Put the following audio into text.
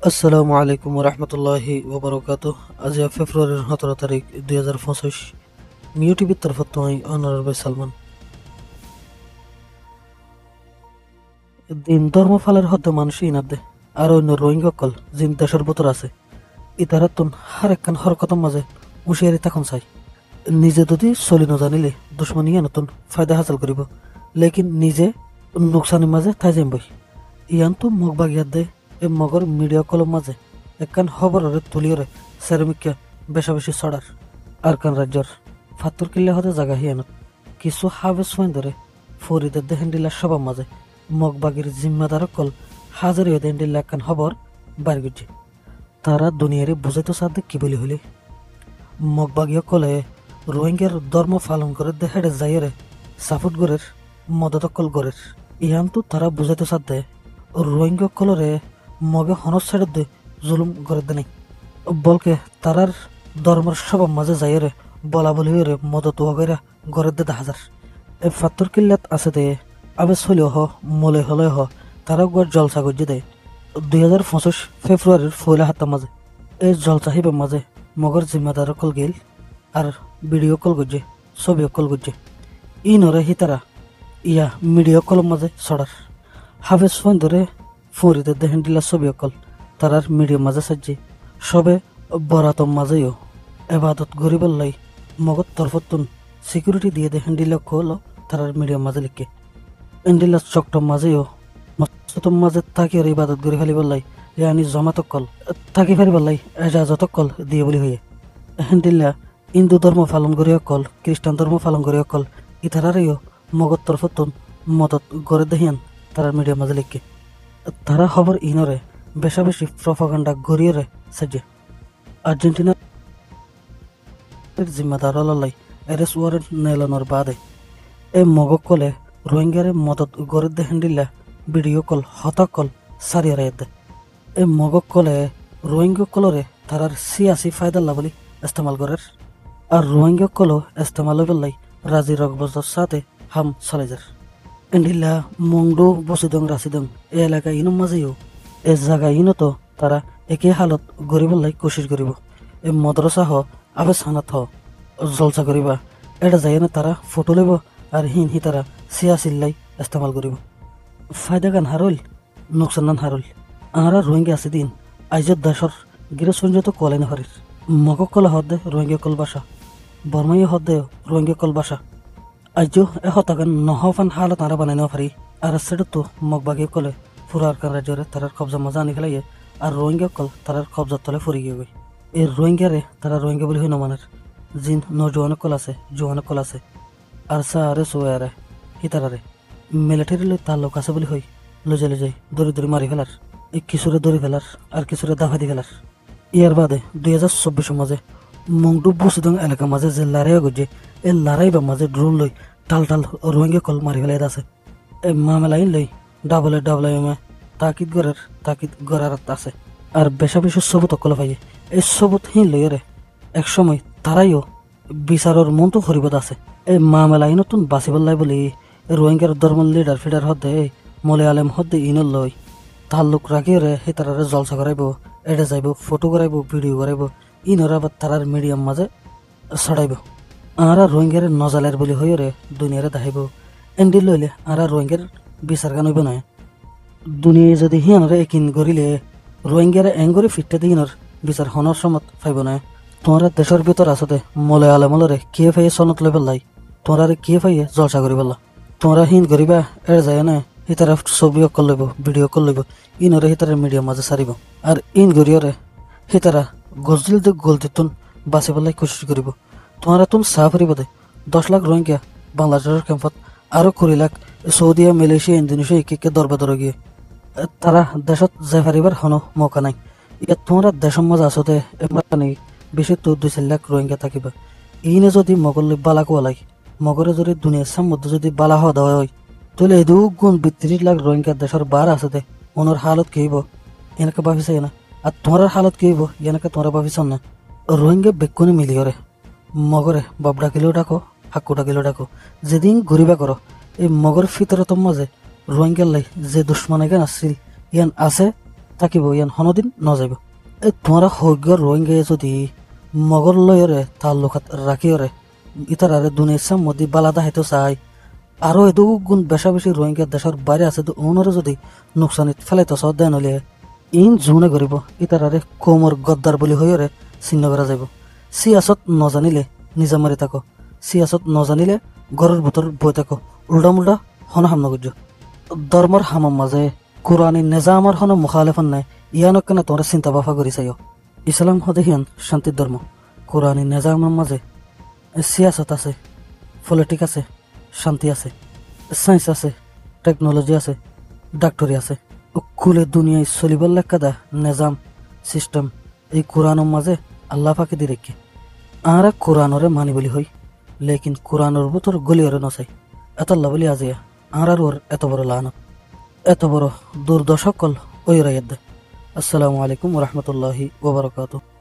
আসসালামু আলাইকুম রহমতুল্লাহি ওবরকাতুহ। আজি ফেব্রুয়ারির 17 তারিখ 2025। মিউ টিভির তরফ তোমায় অনারবে সালমান। দিন ধর্ম ফালের হদ্দে মানুষ ইনাদে আর অন্য রোহিঙ্গা কল জিন দেশের ভিতর আছে ইতারাতুন হার একখান হরকতম মাঝে হুঁশিয়ারি তখন চাই নিজে যদি চলি নজানিলে দুশ্মনী নতুন ফায়দা হাসিল করিব, লেকিন নিজে নোকসানির মাঝে থাই যাইম বই ইয়ান তো মগ বাগিয়াত দে এ মগর মিডিয়া কলম মাঝে একখান খবরের তুলিয়রে সেরামিকা বেশা বেশি ছড়ার আর কান রাজ্যর ফাত্তর কিল্লে হতে জাগা হিয়ানত কিছু হাবেস ফাইন ধরে ফরিদের দেহেন্ডিল্লার সবার মাঝে মগবাগির জিম্মাদার কল হাজারি হতে হেন্ডিল্লা একখান খবর বাইর করছে। তারা দুনিয়ারে বুঝাইতো সাথে কি বলি হইলে মগবাগিয়া কলে রোহিঙ্গার ধর্ম পালন করে দেহেড়ে যাইরে সাফুট গড়ের মদতকল গড়ের ইহান তো তারা বুঝাইতো সাথে রোহিঙ্গা কলরে মগে হনস ছেড়ে দে জুলুম করে দে নাই বলকে তারার ধর্মের সবার মাঝে যাইরে বলা বলি হইরে মদত ওয়াগেরা গড়ে দে হাজার এ ফাত্তর কিল্লাত আছে দে আবে চলিও হ মলে হলে হ তারা গড় জলসা গজ্জি দেয় 2025 ফেব্রুয়ারির ফয়লা হাত্তার মাঝে এই জলসা হিবের মাঝে মগর জিম্মাদার কল গেল আর ভিডিও কল গজ্জে ছবি কল গজ্জে ই নরে হিতারা ইয়া মিডিয়া কলম মাঝে ছড়ার হাফেজ ফোন ধরে ফরিদের দেহেন্ডিলা ছবি অকল তারার মিডিয়া মাঝে সাজ্জে সবে বরাতম মাঝেও এবাদত গরিবল লাই মগত তরফতুন সিকিউরিটি দিয়ে দেহেন্ডিলা কল তারার মিডিয়া মাঝে লিখে এন্ডিলা চকটম মাঝেও মস্তম মাঝে তাকে ইবাদত গরি ফেলিবল লাই ইয়ানি জমাতক কল তাকে ফেরিবল লাই এজাজতক কল দিয়ে বলি হয়ে হেন্ডিল্লা হিন্দু ধর্ম পালন করি অকল খ্রিস্টান ধর্ম পালন করি অকল ইতারারেও মগত তরফতুন মদত গড়ে দেহিয়ান তারার মিডিয়া মাঝে লিখে তারা খবর ইনরে বেশা বেশি প্রপাগান্ডা গড়িয়ে সাজে আর্জেন্টিনার জিম্মাদার লাই এরেস ওয়ারেন্ট নেলানোর বাদে এ মগক কলে রোহিঙ্গারে মদত গড়ে দে হেন্ডিল্লা ভিডিও কল হতা কল সারিয়া দে এ মগক কলে রোহিঙ্গা কলরে তারার সিয়াসি ফায়দা লাভলি ইস্তেমাল করার আর রোহিঙ্গা কল ইস্তেমাল লাই রাজি রকবজর সাথে হাম সালেজার এন্ডিল্লা মংডু বসিদং রাসিদং এ এলাকা ইনো মাঝেও এ জায়গা ইনো তো তারা একে হালত গরিব লাই কোশিশ করিব এ মদ্রসা হ আবে সানাত হ জলসা করিবা এটা যাই না তারা ফটো লইব আর হিন হি তারা সিয়াসিল্লাই ইস্তেমাল করিব ফায়দা গান হারল নোকসান হারল আহারা রোহিঙ্গা আছে দিন আইজত দাসর গিরে সঞ্জত কলাই নহরির মগ কলা হদ্দে রোহিঙ্গা কল বাসা বর্মাই হদ্দে রোহিঙ্গা কল বাসা আইজো এ হতাগান নহফান হালত আরা বানাই নেওয়া পারি আর সেটা তো মগবাগি কলে পুরা আরকান রাজ্যরে তারার কবজা মজা আনি ফেলাইয়ে আর রোহিঙ্গা কল তারার কবজার তলে ফুরি গিয়ে গই এই রোহিঙ্গারে তারা রোহিঙ্গা বলি হই নমানের জিন নজওয়ান কল আছে জোয়ান কল আছে আর সা আরে সোয়ারে হিতারারে মিলিটারি লই তার লোক আছে বলি হই লজে লজাই দড়ি দড়ি মারি ফেলার এই কিছুরে দড়ি ফেলার আর কিছুরে দাফা দি ফেলার ইয়ার বাদে 2024 মাঝে মংডু বুসিদং এলাকা মাঝে যে লড়াই গজে এই লড়াই বা মাঝে ড্রোন লই টাল টাল রোহিঙ্গা কল মারি ফেলাই আছে এই মামেলাইন লই ডাবলে ডাবলে তাকিদ গড়ার আছে আর বেশা বেশি সবুত কল পাইয়ে এই সবুত হিন লইরে এক সময় তারাইও বিচারর মন তো হরিবত আছে এই মামেলাই নতুন বাঁচিবল লাই বলি রোহিঙ্গার ধর্ম লিডার ফিডার হদ্দে মলে আলেম হদ্দে ইনল লই তাল্লুক রাখিয়ে রে হে তারারে জলসা করাইব এডে যাইব ফটো করাইব ভিডিও করাইব ইনরা আবার তারার মিডিয়াম মাঝে ছড়াইব আরা রোহিঙ্গার নজালের বলি হইও রে দুনিয়ারে দেখাইব এন্ডি লইলে আরা রোহিঙ্গার বিচার গান হইব নয় দুনিয়ায় যদি হিয়ানরে একিন গরিলে রোহিঙ্গারে এঙ্গরি ফিটতে দিনর বিচার হনর সমত পাইব নয় তোমরা দেশের ভিতর আসতে মলে আলেমলরে কে ফাইয়ে সনত লই পেলাই তোমরা কে ফাইয়ে জলসা করি পেলা তোমরা হিন করিবা এর যায় না হিতারা ছবি কল লইব ভিডিও কল লইব ইনরে হিতারে মিডিয়াম মাঝে সারিব আর ইন গরিয়রে হিতারা গজদিল দে গলতি তুন বাঁচি পেলাই কোশিশ করিব তোমরা তুম সাহ ফুরিব দে 10 লাখ রোহিঙ্গা বাংলাদেশের ক্যাম্পত আরো 20 লাখ সৌদিয়া মালয়েশিয়া ইন্দোনেশিয়া একে দরবে দর গিয়ে তারা দেশত যাই পারিবার হনো মৌকা নাই ইয়াত তোমরা দেশের মাঝে আসতে এমনি বেশি তো 2-4 লাখ রোহিঙ্গা থাকিবা ইনে যদি মগল বালা কোয়ালাই মগরে যদি দুনিয়ার সামধ্যে যদি বালা হওয়া দেওয়া হয় তাহলে এদু গুণ 32 লাখ রোহিঙ্গা দেশের বার আছে ওনার হালত কি হইব এনেকে ভাবিছে না আর তোমার হালত কি হইব এনেকে তোমরা ভাবিছ না রোহিঙ্গা বেকুনি মিলিয়রে মগরে বাপ ডাকিলেও ডাকো হাক্কু ডাকিলেও ডাকো যেদিন ঘুরিবা করো এই মগর ফিতরতম মাঝে রোহিঙ্গার লাই যে দুশ্মন এখান আসছিল ইয়ান আছে থাকিব ইয়ান হনদিন নযাইব এই তোমারা হজ্ঞর রোহিঙ্গা যদি মগর লয়রে তাল্লুকাত রাখিওরে ইতারারে দুনিয়ার সামদি বালাদা হাইতো চাই আরো এদু গুণ বেশা বেশি রোহিঙ্গা দেশের বাইরে আছে তো ওনারও যদি নোকসানিত ফেলাইতো সব দেন হলে ইন জুনে করিব ইতারারে কোমর গদ্দার বলি হইরে চিহ্ন করা যাব সিয়াসত নজানিলে নিজা মারি থাকো সিয়াসত নজানিলে ঘরের ভিতর বই থাকো উল্টা মুল্টা হন হাম নগর্য ধর্মর হামার মাঝে কোরআনী নেজামর হন মুখালেফন নাই ইয়ানক কেন তোমরা চিন্তা বাফা করি চাইও ইসলাম হদে হিয়ান শান্তির ধর্ম কোরআনী নেজামের মাঝে সিয়াসত আছে পলিটিক আছে শান্তি আছে সায়েন্স আছে টেকনোলজি আছে ডাক্তরি আছে কুলে দুনিয়ায় চলিবার লেখাদা নেজাম সিস্টেম এই কোরআনের মাঝে আল্লাহ পাকে দি রেখে আরা কোরআনরে মানি বলি হই লেকিন কোরআনের ভিতর গলিয়রে নচাই এতল্লা বলি আজিয়া আর ওর এত বড় লানত এত বড় দুর্দশা কল ওই রাইয়াদ। আসসালামু আলাইকুম ওয়া রাহমাতুল্লাহি ওয়া বারাকাতুহু।